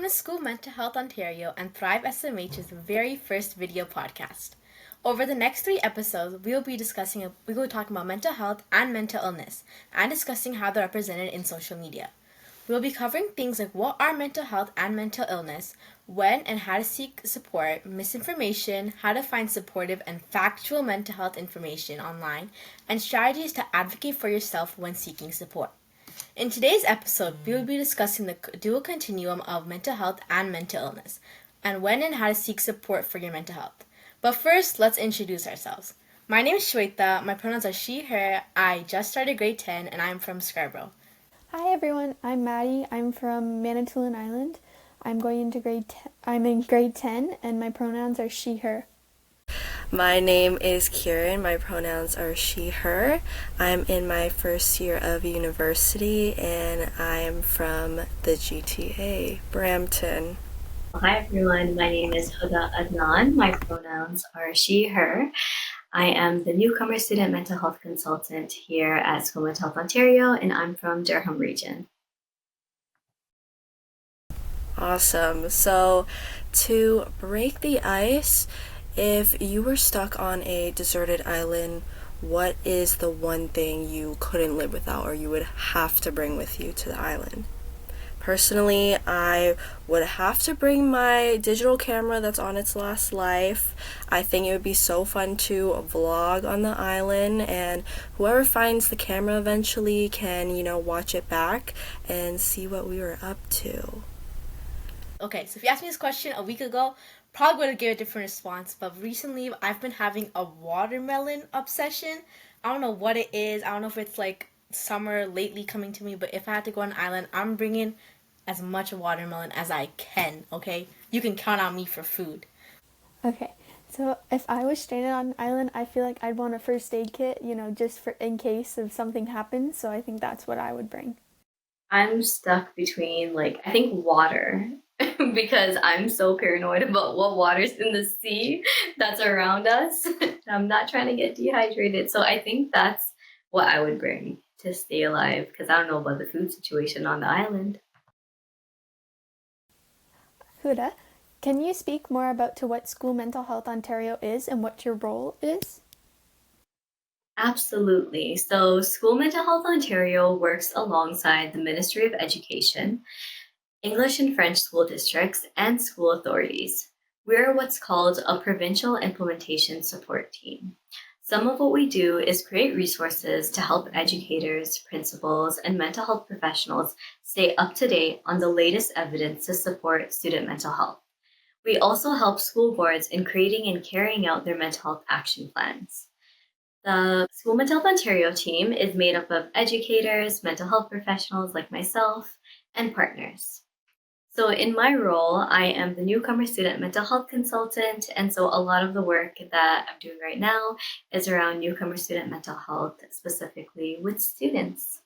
to School Mental Health Ontario and ThriveSMH's very first video podcast. Over the next 3 episodes, we will be talking about mental health and mental illness and discussing how they're represented in social media. We will be covering things like what are mental health and mental illness, when and how to seek support, misinformation, how to find supportive and factual mental health information online, and strategies to advocate for yourself when seeking support. In today's episode, we will be discussing the dual continuum of mental health and mental illness, and when and how to seek support for your mental health. But first, let's introduce ourselves. My name is Shwedhaa, my pronouns are she, her, I just started grade 10, and I'm from Scarborough. Hi everyone, I'm Mady. I'm from Manitoulin Island. I'm in grade 10 and my pronouns are she, her. My name is Kirin. My pronouns are she, her. I'm in my first year of university and I am from the GTA, Brampton. Hi everyone, my name is Huda Adnan. My pronouns are she, her. I am the newcomer student mental health consultant here at School Mental Health Ontario, and I'm from Durham region. Awesome. So, to break the ice, if you were stuck on a deserted island, what is the one thing you couldn't live without or you would have to bring with you to the island? Personally, I would have to bring my digital camera that's on its last life. I think it would be so fun to vlog on the island, and whoever finds the camera eventually can, watch it back and see what we were up to. Okay, so if you asked me this question a week ago, probably would have given a different response, but recently I've been having a watermelon obsession. I don't know what it is. I don't know if it's like summer lately coming to me, but if I had to go on an island, I'm bringing as much watermelon as I can, okay? You can count on me for food. Okay, so if I was stranded on an island, I feel like I'd want a first aid kit, just for in case if something happens, so I think that's what I would bring. I'm stuck between, I think water, because I'm so paranoid about what water's in the sea that's around us. I'm not trying to get dehydrated, so I think that's what I would bring to stay alive, because I don't know about the food situation on the island. Huda, can you speak more about to what School Mental Health Ontario is and what your role is? Absolutely. So School Mental Health Ontario works alongside the Ministry of Education, English and French school districts, and school authorities. We're what's called a provincial implementation support team. Some of what we do is create resources to help educators, principals, and mental health professionals stay up to date on the latest evidence to support student mental health. We also help school boards in creating and carrying out their mental health action plans. The School Mental Health Ontario team is made up of educators, mental health professionals like myself, and partners. So in my role, I am the newcomer student mental health consultant, and so a lot of the work that I'm doing right now is around newcomer student mental health, specifically with students.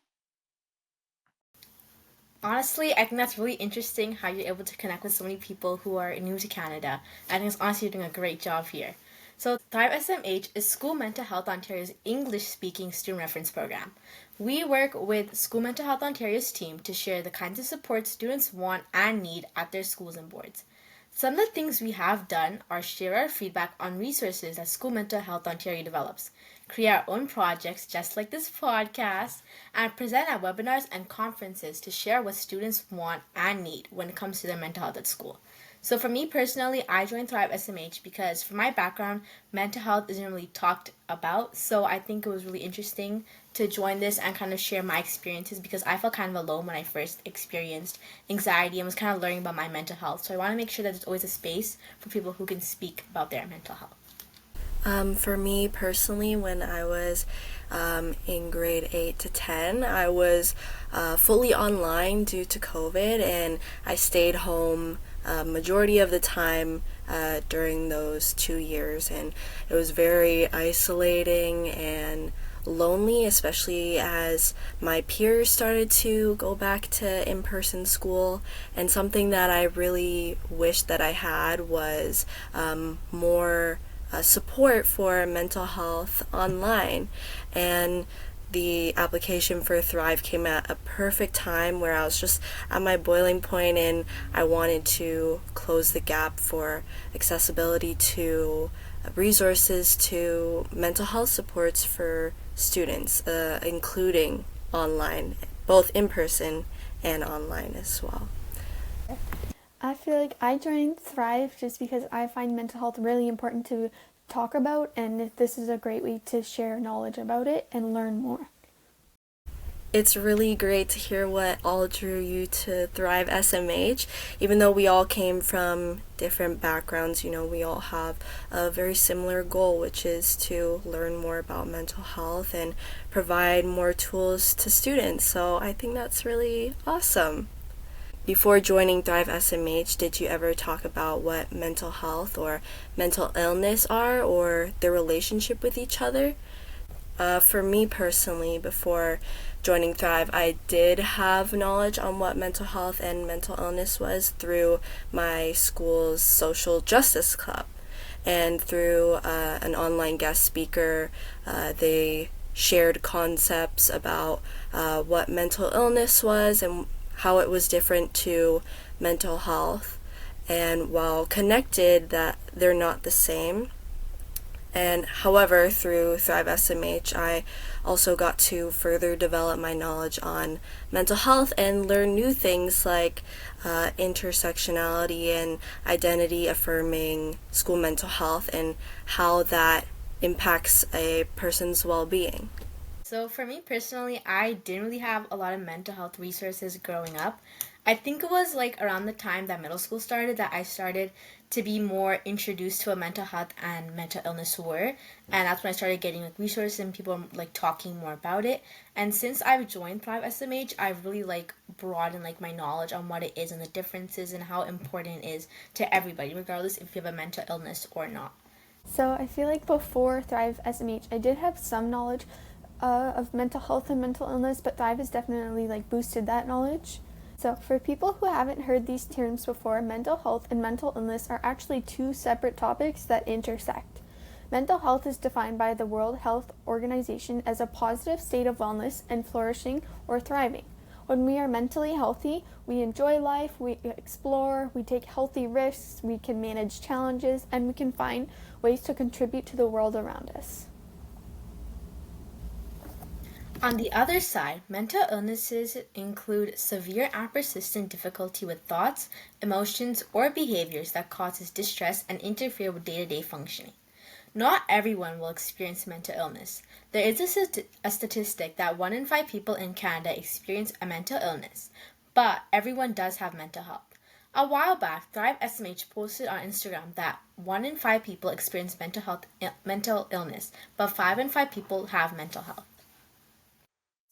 Honestly, I think that's really interesting how you're able to connect with so many people who are new to Canada. I think it's honestly you're doing a great job here. So ThriveSMH is School Mental Health Ontario's English-speaking student reference program. We work with School Mental Health Ontario's team to share the kinds of support students want and need at their schools and boards. Some of the things we have done are share our feedback on resources that School Mental Health Ontario develops, create our own projects just like this podcast, and present at webinars and conferences to share what students want and need when it comes to their mental health at school. So for me personally, I joined ThriveSMH because for my background, mental health isn't really talked about. So I think it was really interesting to join this and kind of share my experiences because I felt kind of alone when I first experienced anxiety and was kind of learning about my mental health. So I want to make sure that there's always a space for people who can speak about their mental health. For me personally, when I was in grade 8 to 10, I was fully online due to COVID, and I stayed home majority of the time during those 2 years, and it was very isolating and lonely, especially as my peers started to go back to in-person school. And something that I really wished that I had was more support for mental health online. And the application for Thrive came at a perfect time where I was just at my boiling point and I wanted to close the gap for accessibility to resources to mental health supports for students, including online, both in person and online as well. I feel like I joined Thrive just because I find mental health really important to talk about, and this is a great way to share knowledge about it and learn more. It's really great to hear what all drew you to ThriveSMH. Even though we all came from different backgrounds, we all have a very similar goal, which is to learn more about mental health and provide more tools to students. So I think that's really awesome. Before joining ThriveSMH, did you ever talk about what mental health or mental illness are or their relationship with each other? For me personally, before joining Thrive, I did have knowledge on what mental health and mental illness was through my school's social justice club. And through an online guest speaker, they shared concepts about what mental illness was and how it was different to mental health. And while connected, that they're not the same. And however, through ThriveSMH, I also got to further develop my knowledge on mental health and learn new things like intersectionality and identity affirming school mental health and how that impacts a person's well-being. So for me personally, I didn't really have a lot of mental health resources growing up. I think it was like around the time that middle school started that I started to be more introduced to what mental health and mental illness were, and that's when I started getting like resources and people like talking more about it. And since I've joined ThriveSMH, I've really like broadened like my knowledge on what it is and the differences and how important it is to everybody, regardless if you have a mental illness or not. So I feel like before ThriveSMH, I did have some knowledge of mental health and mental illness, but Thrive has definitely like boosted that knowledge. So for people who haven't heard these terms before, mental health and mental illness are actually two separate topics that intersect. Mental health is defined by the World Health Organization as a positive state of wellness and flourishing or thriving. When we are mentally healthy, we enjoy life, we explore, we take healthy risks, we can manage challenges, and we can find ways to contribute to the world around us. On the other side, mental illnesses include severe and persistent difficulty with thoughts, emotions, or behaviors that causes distress and interfere with day-to-day functioning. Not everyone will experience mental illness. There is a statistic that 1 in 5 people in Canada experience a mental illness, but everyone does have mental health. A while back, ThriveSMH posted on Instagram that 1 in 5 people experience mental illness, but 5 in 5 people have mental health.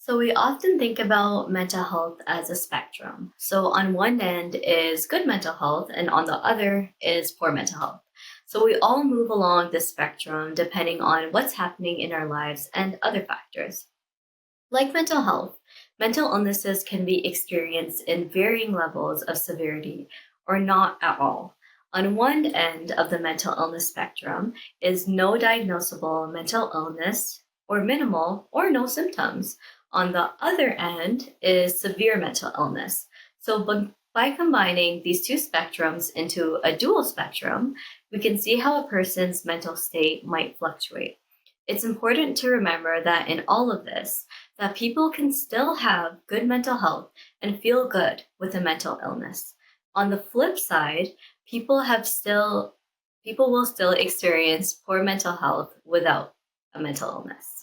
So we often think about mental health as a spectrum. So on one end is good mental health, and on the other is poor mental health. So we all move along this spectrum depending on what's happening in our lives and other factors. Like mental health, mental illnesses can be experienced in varying levels of severity or not at all. On one end of the mental illness spectrum is no diagnosable mental illness or minimal or no symptoms. On the other end is severe mental illness. So by combining these two spectrums into a dual spectrum, we can see how a person's mental state might fluctuate. It's important to remember that in all of this, that people can still have good mental health and feel good with a mental illness. On the flip side, people will still experience poor mental health without a mental illness.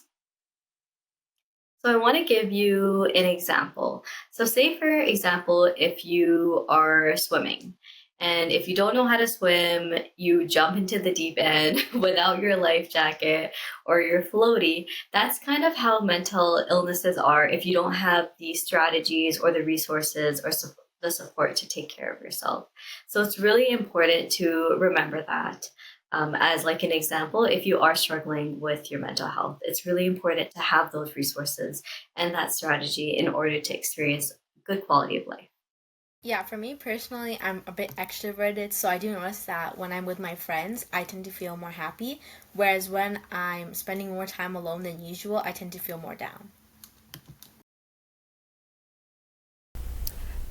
So I want to give you an example. So say, for example, if you are swimming and if you don't know how to swim, you jump into the deep end without your life jacket or your floaty. That's kind of how mental illnesses are if you don't have the strategies or the resources or the support to take care of yourself. So it's really important to remember that. As like an example, if you are struggling with your mental health, it's really important to have those resources and that strategy in order to experience good quality of life. Yeah, for me personally, I'm a bit extroverted, so I do notice that when I'm with my friends, I tend to feel more happy, whereas when I'm spending more time alone than usual, I tend to feel more down.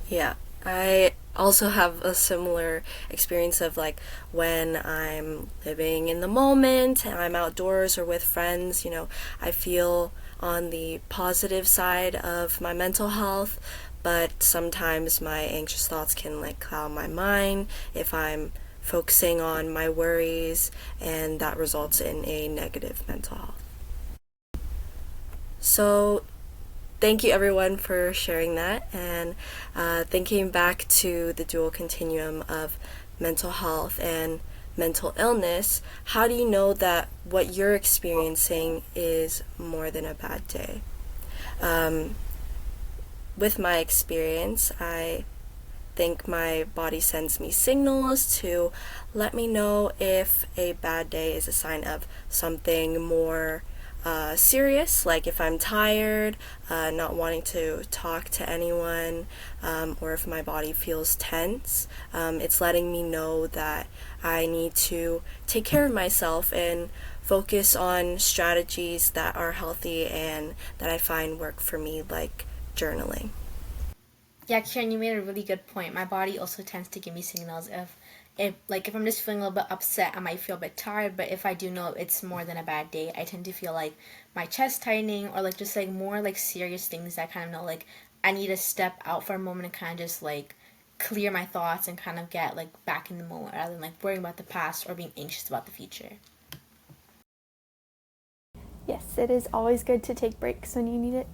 Yeah, I also have a similar experience of like when I'm living in the moment and I'm outdoors or with friends, I feel on the positive side of my mental health, but sometimes my anxious thoughts can like cloud my mind if I'm focusing on my worries, and that results in a negative mental health. So, thank you everyone for sharing that. And thinking back to the dual continuum of mental health and mental illness, how do you know that what you're experiencing is more than a bad day? With my experience, I think my body sends me signals to let me know if a bad day is a sign of something more serious, like if I'm tired, not wanting to talk to anyone, or if my body feels tense. It's letting me know that I need to take care of myself and focus on strategies that are healthy and that I find work for me, like journaling. Yeah, Kirin, you made a really good point. My body also tends to give me signals if I'm just feeling a little bit upset, I might feel a bit tired, but if I do know it's more than a bad day, I tend to feel like my chest tightening or like just like more like serious things that kind of know like I need to step out for a moment and kind of just like clear my thoughts and kind of get like back in the moment rather than like worrying about the past or being anxious about the future. Yes, it is always good to take breaks when you need it.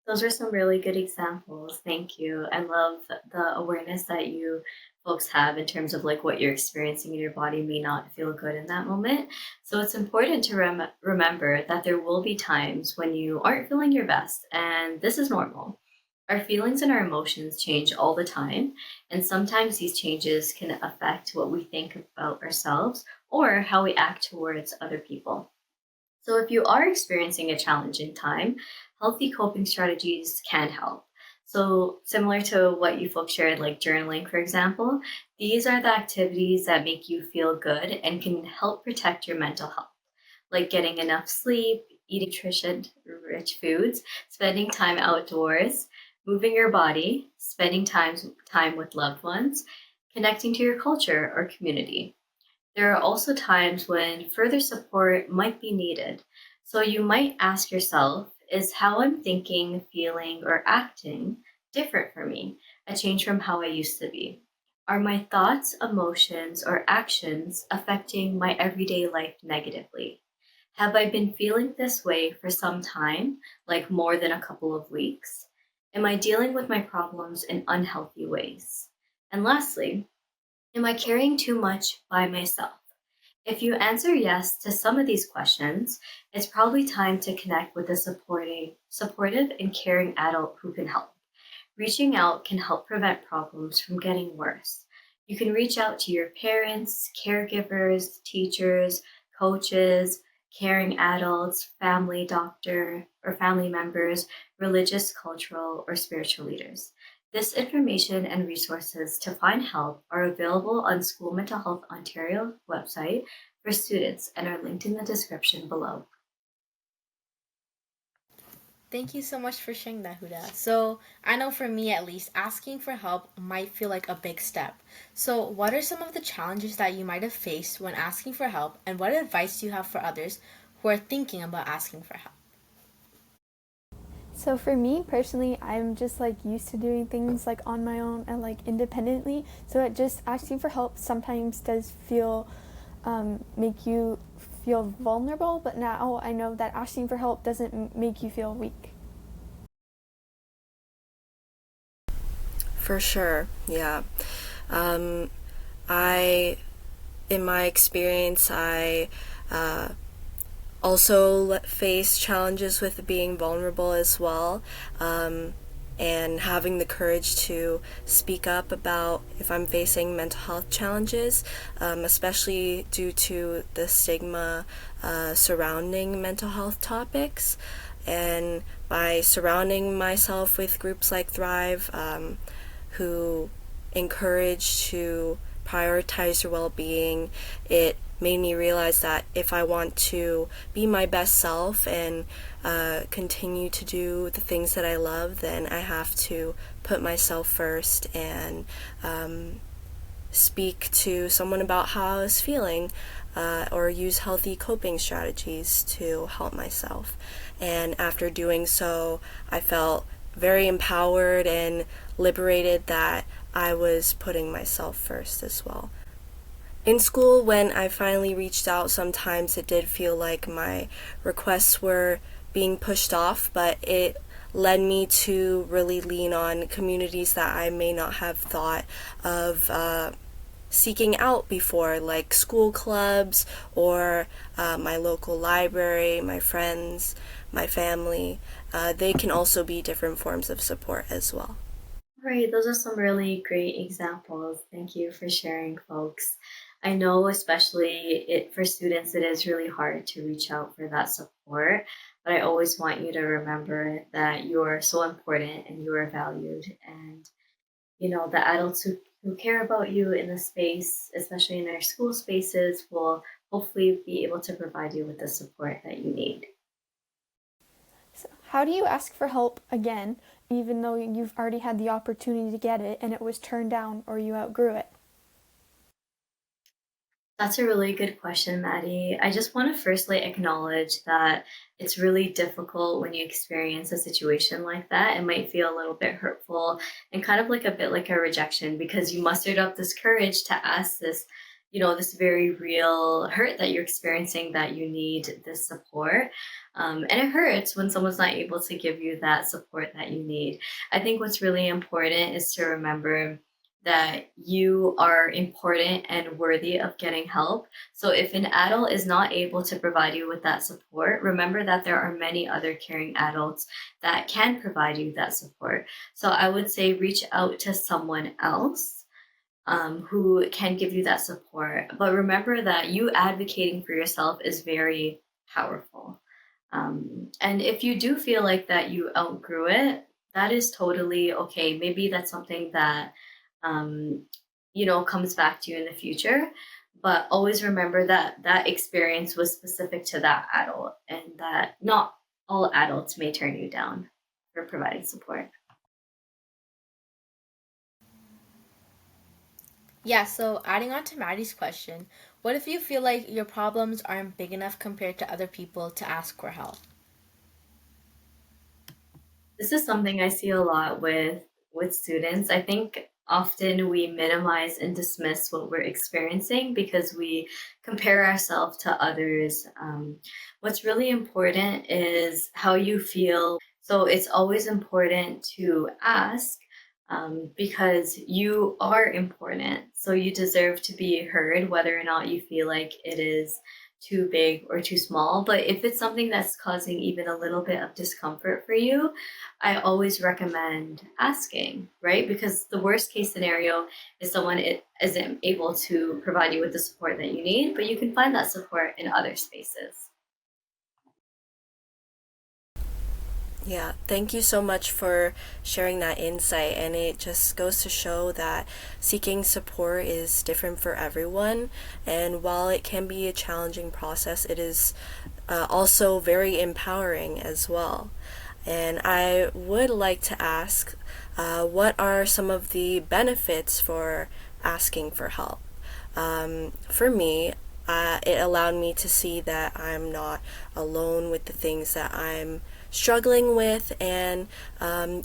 Those are some really good examples. Thank you. I love the awareness that you folks have in terms of like what you're experiencing in your body may not feel good in that moment. So it's important to remember that there will be times when you aren't feeling your best, and this is normal. Our feelings and our emotions change all the time, and sometimes these changes can affect what we think about ourselves or how we act towards other people. So, if you are experiencing a challenging time, healthy coping strategies can help. So, similar to what you folks shared, like journaling, for example, these are the activities that make you feel good and can help protect your mental health, like getting enough sleep, eating nutrition rich foods, spending time outdoors, moving your body, spending time with loved ones, connecting to your culture or community. There are also times when further support might be needed. So you might ask yourself, is how I'm thinking, feeling, or acting different for me? A change from how I used to be? Are my thoughts, emotions, or actions affecting my everyday life negatively? Have I been feeling this way for some time, like more than a couple of weeks? Am I dealing with my problems in unhealthy ways? And lastly, am I carrying too much by myself? If you answer yes to some of these questions, it's probably time to connect with a supportive and caring adult who can help. Reaching out can help prevent problems from getting worse. You can reach out to your parents, caregivers, teachers, coaches, caring adults, family doctor, or family members, religious, cultural, or spiritual leaders. This information and resources to find help are available on School Mental Health Ontario website for students and are linked in the description below. Thank you so much for sharing that, Huda. So, I know for me at least, asking for help might feel like a big step. So, what are some of the challenges that you might have faced when asking for help, and what advice do you have for others who are thinking about asking for help? So for me personally, I'm just like used to doing things like on my own and like independently. So it just asking for help sometimes does feel make you feel vulnerable, but now I know that asking for help doesn't make you feel weak. For sure, yeah. Um, I, in my experience, I also face challenges with being vulnerable as well, and having the courage to speak up about if I'm facing mental health challenges, especially due to the stigma surrounding mental health topics. And by surrounding myself with groups like Thrive, who encourage to prioritize your well-being, it made me realize that if I want to be my best self and continue to do the things that I love, then I have to put myself first and speak to someone about how I was feeling, or use healthy coping strategies to help myself. And after doing so, I felt very empowered and liberated that I was putting myself first as well. In school, when I finally reached out, sometimes it did feel like my requests were being pushed off, but it led me to really lean on communities that I may not have thought of seeking out before, like school clubs or my local library, my friends, my family. They can also be different forms of support as well. Right, those are some really great examples. Thank you for sharing, folks. I know, especially for students, it is really hard to reach out for that support, but I always want you to remember that you're so important and you are valued. And, the adults who care about you in the space, especially in their school spaces, will hopefully be able to provide you with the support that you need. So how do you ask for help again, even though you've already had the opportunity to get it and it was turned down or you outgrew it? That's a really good question, Maddie. I just want to firstly acknowledge that it's really difficult when you experience a situation like that. It might feel a little bit hurtful and kind of like a bit like a rejection because you mustered up this courage to ask this, this very real hurt that you're experiencing that you need this support. And it hurts when someone's not able to give you that support that you need. I think what's really important is to remember that you are important and worthy of getting help. So if an adult is not able to provide you with that support, remember that there are many other caring adults that can provide you that support. So I would say reach out to someone else who can give you that support. But remember that you advocating for yourself is very powerful. And if you do feel like that you outgrew it, that is totally okay. Maybe that's something that um, comes back to you in the future. But always remember that that experience was specific to that adult and that not all adults may turn you down for providing support. Yeah, so adding on to Maddie's question, what if you feel like your problems aren't big enough compared to other people to ask for help? This is something I see a lot with students. I think often we minimize and dismiss what we're experiencing because we compare ourselves to others. What's really important is how you feel. So it's always important to ask because you are important. So you deserve to be heard, whether or not you feel like it is too big or too small. But if it's something that's causing even a little bit of discomfort for you, I always recommend asking, right? Because the worst case scenario is someone isn't able to provide you with the support that you need, but you can find that support in other spaces. Yeah, thank you so much for sharing that insight. And it just goes to show that seeking support is different for everyone. And while it can be a challenging process, it is also very empowering as well. And I would like to ask, what are some of the benefits for asking for help? For me, it allowed me to see that I'm not alone with the things that I'm struggling with, and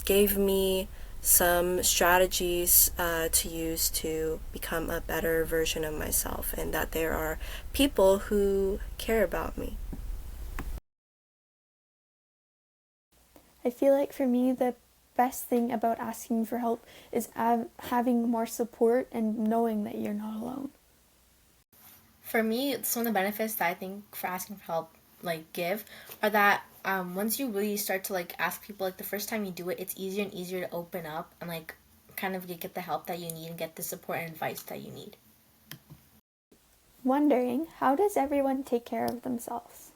gave me some strategies to use to become a better version of myself, and that there are people who care about me. I feel like for me, the best thing about asking for help is having more support and knowing that you're not alone. For me, some of the benefits that I think for asking for help give are that once you really start to ask people, the first time you do it, it's easier and easier to open up and kind of get the help that you need and get the support and advice that you need. Wondering, how does everyone take care of themselves?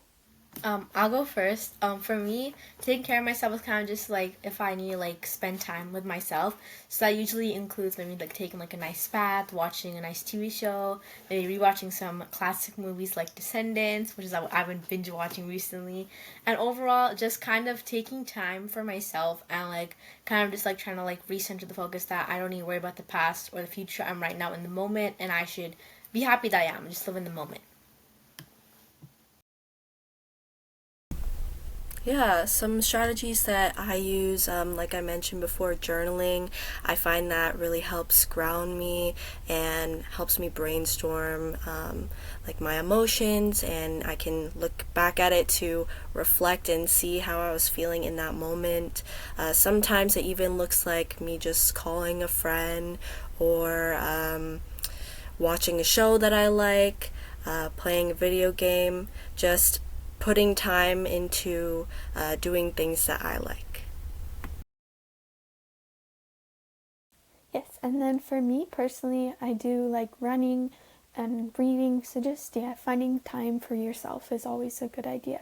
I'll go first. For me, taking care of myself is kind of just like if I need to like spend time with myself. So that usually includes maybe like taking like a nice bath, watching a nice TV show, maybe rewatching some classic movies like Descendants, which is what I've been binge watching recently, and overall just kind of taking time for myself and like kind of just like trying to like recenter the focus that I don't need to worry about the past or the future. I'm right now in the moment, and I should be happy that I am. Just live in the moment. Yeah, some strategies that I use, like I mentioned before, journaling. I find that really helps ground me and helps me brainstorm like my emotions, and I can look back at it to reflect and see how I was feeling in that moment. Sometimes it even looks like me just calling a friend or watching a show that I like, playing a video game, just putting time into doing things that I like. Yes, and then for me personally, I do like running and reading, so just finding time for yourself is always a good idea.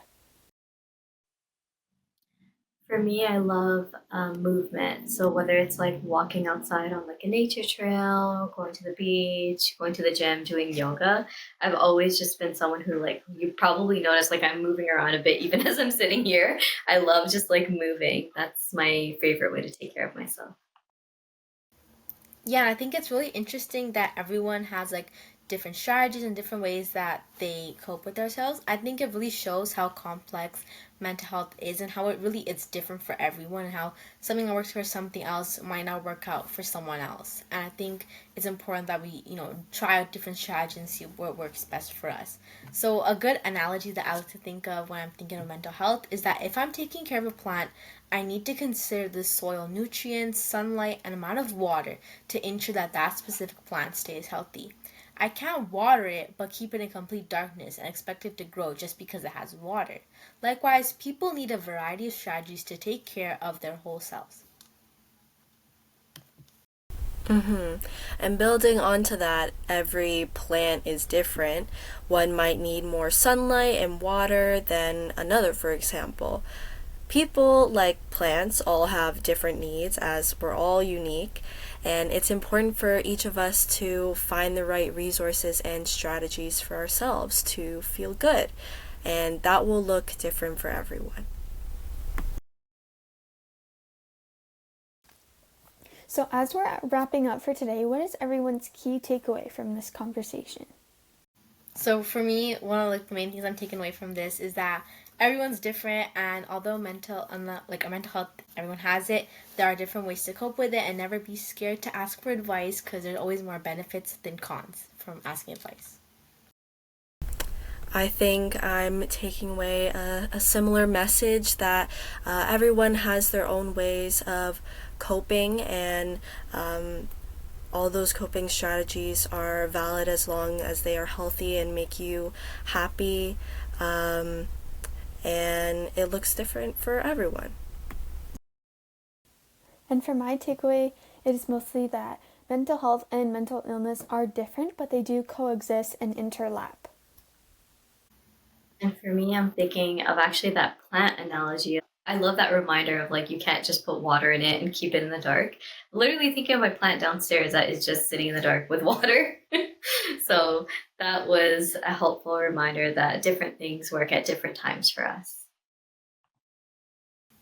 For me, I love movement. So whether it's like walking outside on like a nature trail, going to the beach, going to the gym, doing yoga, I've always just been someone who like you probably noticed like I'm moving around a bit even as I'm sitting here. I love just like moving. That's my favorite way to take care of myself. Yeah, I think it's really interesting that everyone has like different strategies and different ways that they cope with themselves. I think it really shows how complex mental health is and how it really is different for everyone and how something that works for something else might not work out for someone else. And I think it's important that we, try out different strategies and see what works best for us. So a good analogy that I like to think of when I'm thinking of mental health is that if I'm taking care of a plant, I need to consider the soil nutrients, sunlight, and amount of water to ensure that that specific plant stays healthy. I can't water it but keep it in complete darkness and expect it to grow just because it has water. Likewise, people need a variety of strategies to take care of their whole selves. And building onto that, every plant is different. One might need more sunlight and water than another, for example. People, like plants, all have different needs as we're all unique, and it's important for each of us to find the right resources and strategies for ourselves to feel good, and that will look different for everyone. So, as we're wrapping up for today, what is everyone's key takeaway from this conversation? So for me, one of like the main things I'm taking away from this is that everyone's different, and although like a mental health, everyone has it. There are different ways to cope with it, and never be scared to ask for advice because there's always more benefits than cons from asking advice. I think I'm taking away a similar message that everyone has their own ways of coping, and all those coping strategies are valid as long as they are healthy and make you happy, and it looks different for everyone. And for my takeaway, it is mostly that mental health and mental illness are different, but they do coexist and interlap. And for me, I'm thinking of actually that plant analogy. I love that reminder of like you can't just put water in it and keep it in the dark. Literally thinking of my plant downstairs that is just sitting in the dark with water. So that was a helpful reminder that different things work at different times for us.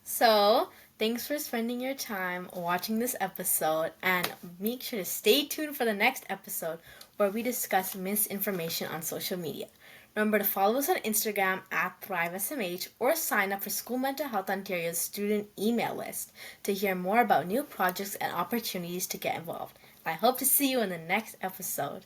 So thanks for spending your time watching this episode, and make sure to stay tuned for the next episode where we discuss misinformation on social media. Remember to follow us on Instagram at ThriveSMH or sign up for School Mental Health Ontario's student email list to hear more about new projects and opportunities to get involved. I hope to see you in the next episode.